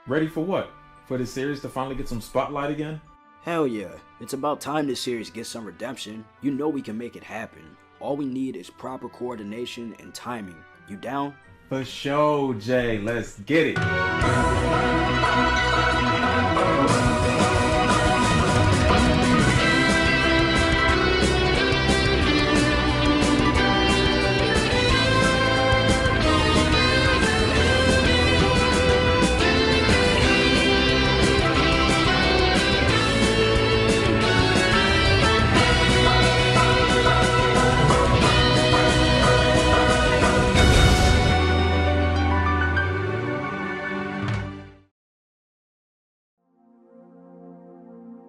Ready for what? For this series to finally get some spotlight again? Hell yeah, it's about time this series gets some redemption. You know we can make it happen. All we need is proper coordination and timing. You down? For sure, Jay. Let's get it.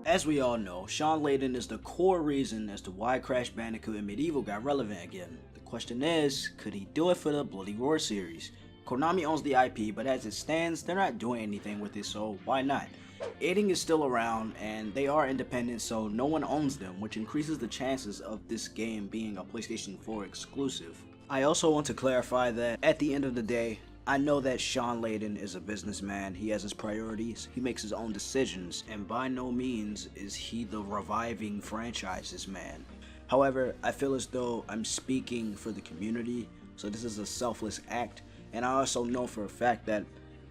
As we all know, Shawn Layden is the core reason as to why Crash Bandicoot and Medieval got relevant again. The question is, could he do it for the Bloody Roar series? Konami owns the IP, but as it stands, they're not doing anything with it, so why not? Aiding is still around, and they are independent, so no one owns them, which increases the chances of this game being a PlayStation 4 exclusive. I also want to clarify that at the end of the day, I know that Shawn Layden is a businessman, he has his priorities, he makes his own decisions, and by no means is he the reviving franchises man. However, I feel as though I'm speaking for the community, so this is a selfless act, and I also know for a fact that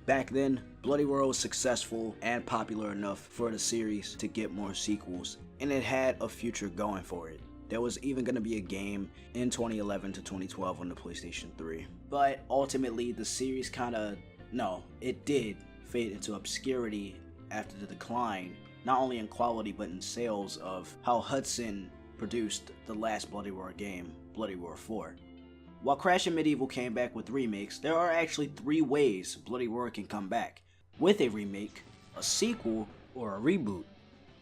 back then, Bloody Roar was successful and popular enough for the series to get more sequels, and it had a future going for it. There was even going to be a game in 2011 to 2012 on the PlayStation 3. But ultimately, the series it did fade into obscurity after the decline, not only in quality but in sales of how Hudson produced the last Bloody Roar game, Bloody Roar 4. While Crash and Medieval came back with remakes, there are actually 3 ways Bloody Roar can come back: with a remake, a sequel, or a reboot.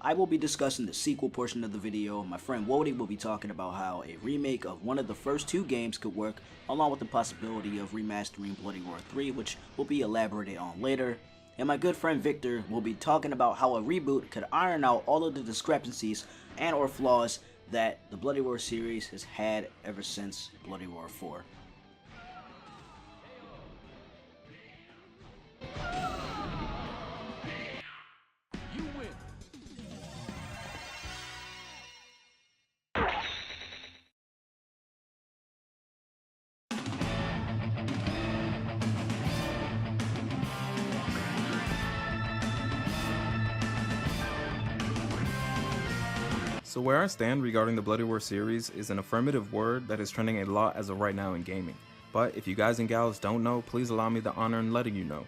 I will be discussing the sequel portion of the video. My friend Wody will be talking about how a remake of one of the first 2 games could work, along with the possibility of remastering Bloody Roar 3, which will be elaborated on later. And my good friend Victor will be talking about how a reboot could iron out all of the discrepancies and or flaws that the Bloody Roar series has had ever since Bloody Roar 4. So where I stand regarding the Bloody Roar series is an affirmative word that is trending a lot as of right now in gaming. But if you guys and gals don't know, please allow me the honor in letting you know.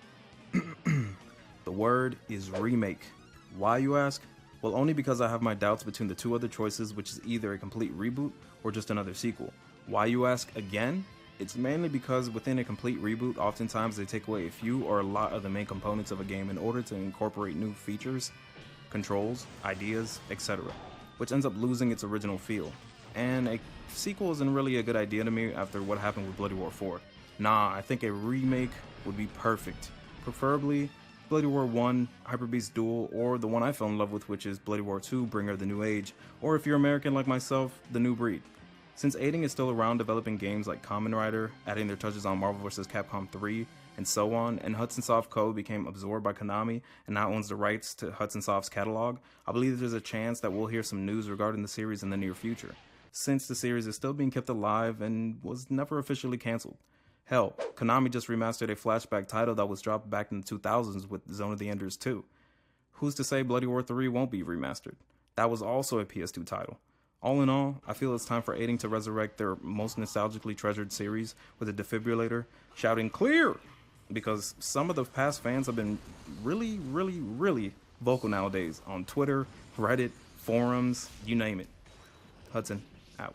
The word is remake. Why, you ask? Well, only because I have my doubts between the 2 other choices, which is either a complete reboot or just another sequel. Why, you ask again? It's mainly because within a complete reboot, oftentimes they take away a few or a lot of the main components of a game in order to incorporate new features, controls, ideas, etc., which ends up losing its original feel. And a sequel isn't really a good idea to me after what happened with Bloody Roar 4. Nah, I think a remake would be perfect. Preferably Bloody Roar 1, Hyper Beast Duel, or the one I fell in love with, which is Bloody Roar 2, Bringer of the New Age, or if you're American like myself, The New Breed. Since Aiding is still around developing games like Kamen Rider, adding their touches on Marvel vs. Capcom 3, and so on, and Hudson Soft Co. became absorbed by Konami and now owns the rights to Hudson Soft's catalog, I believe there's a chance that we'll hear some news regarding the series in the near future, since the series is still being kept alive and was never officially cancelled. Hell, Konami just remastered a flashback title that was dropped back in the 2000s with Zone of the Enders 2. Who's to say Bloody Roar 3 won't be remastered? That was also a PS2 title. All in all, I feel it's time for Aiding to resurrect their most nostalgically treasured series with a defibrillator, shouting "Clear!" because some of the past fans have been really vocal nowadays on Twitter, Reddit, forums, you name it. Hudson, out.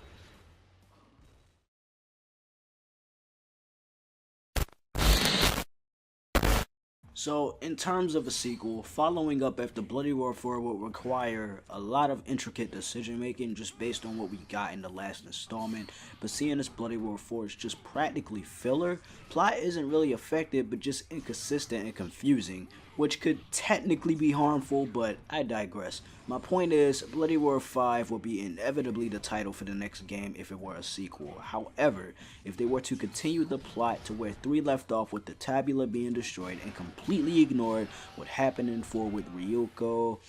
So, in terms of a sequel, following up after Bloody Roar 4 would require a lot of intricate decision making just based on what we got in the last installment, but seeing this Bloody Roar 4 is just practically filler. Plot isn't really affected, but just inconsistent and confusing, which could technically be harmful, but I digress. My point is, Bloody Roar 5 will be inevitably the title for the next game if it were a sequel. However, if they were to continue the plot to where 3 left off with the tabula being destroyed and completely ignored what happened in 4 with Ryuko,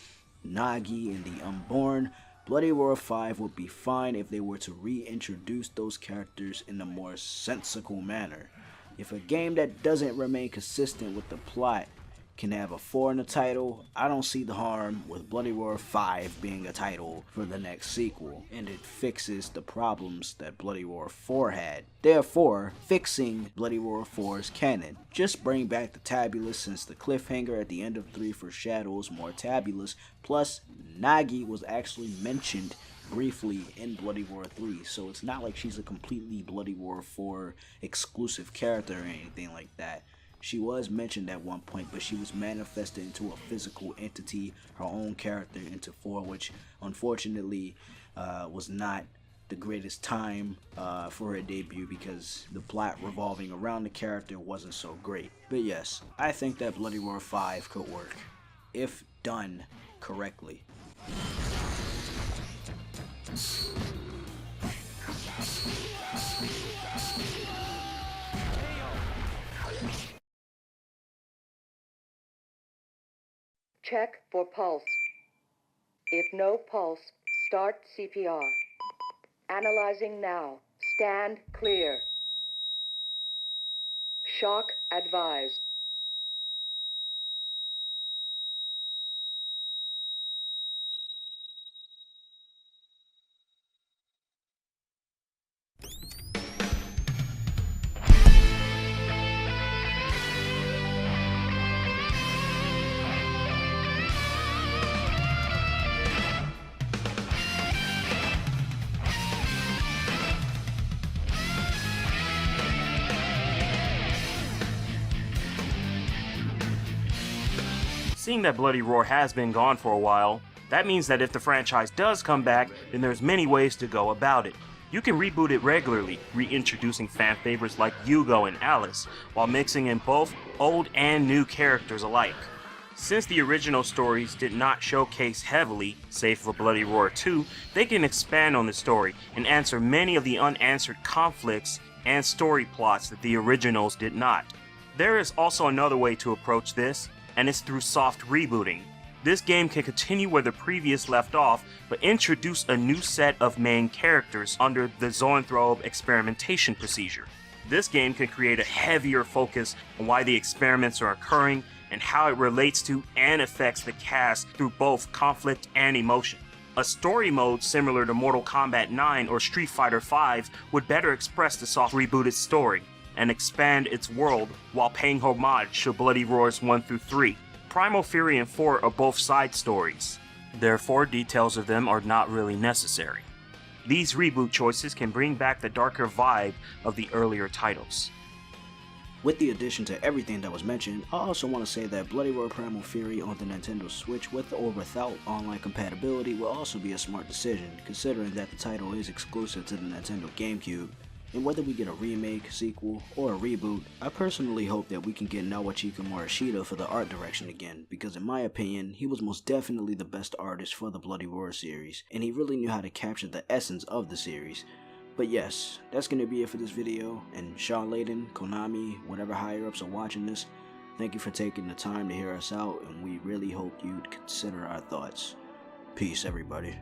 Nagi, and the Unborn, Bloody Roar 5 would be fine if they were to reintroduce those characters in a more sensical manner. If a game that doesn't remain consistent with the plot can have a 4 in the title, I don't see the harm with Bloody Roar 5 being a title for the next sequel, and it fixes the problems that Bloody Roar 4 had. Therefore, fixing Bloody Roar 4's canon. Just bring back the tabulous, since the cliffhanger at the end of 3 foreshadows more tabulous, plus Nagi was actually mentioned briefly in Bloody Roar 3, so it's not like she's a completely Bloody Roar 4 exclusive character or anything like that. She was mentioned at one point, but she was manifested into a physical entity, her own character, into 4, which unfortunately was not the greatest time for her debut because the plot revolving around the character wasn't so great. But yes, I think that Bloody Roar 5 could work, if done correctly. Check for pulse. If no pulse, start CPR. Analyzing now. Stand clear. Shock advised. Seeing that Bloody Roar has been gone for a while, that means that if the franchise does come back, then there's many ways to go about it. You can reboot it regularly, reintroducing fan favorites like Yugo and Alice, while mixing in both old and new characters alike. Since the original stories did not showcase heavily, save for Bloody Roar 2, they can expand on the story and answer many of the unanswered conflicts and story plots that the originals did not. There is also another way to approach this, and it's through soft rebooting. This game can continue where the previous left off, but introduce a new set of main characters under the Zoanthrope experimentation procedure. This game can create a heavier focus on why the experiments are occurring and how it relates to and affects the cast through both conflict and emotion. A story mode similar to Mortal Kombat 9 or Street Fighter 5 would better express the soft rebooted story and expand its world while paying homage to Bloody Roars 1 through 3. Primal Fury and 4 are both side stories, therefore details of them are not really necessary. These reboot choices can bring back the darker vibe of the earlier titles. With the addition to everything that was mentioned, I also want to say that Bloody Roar Primal Fury on the Nintendo Switch with or without online compatibility will also be a smart decision, considering that the title is exclusive to the Nintendo GameCube. And whether we get a remake, sequel, or a reboot, I personally hope that we can get Naochika Morishita for the art direction again, because in my opinion, he was most definitely the best artist for the Bloody Roar series, and he really knew how to capture the essence of the series. But yes, that's going to be it for this video, and Sean Layden, Konami, whatever higher ups are watching this, thank you for taking the time to hear us out, and we really hope you'd consider our thoughts. Peace, everybody.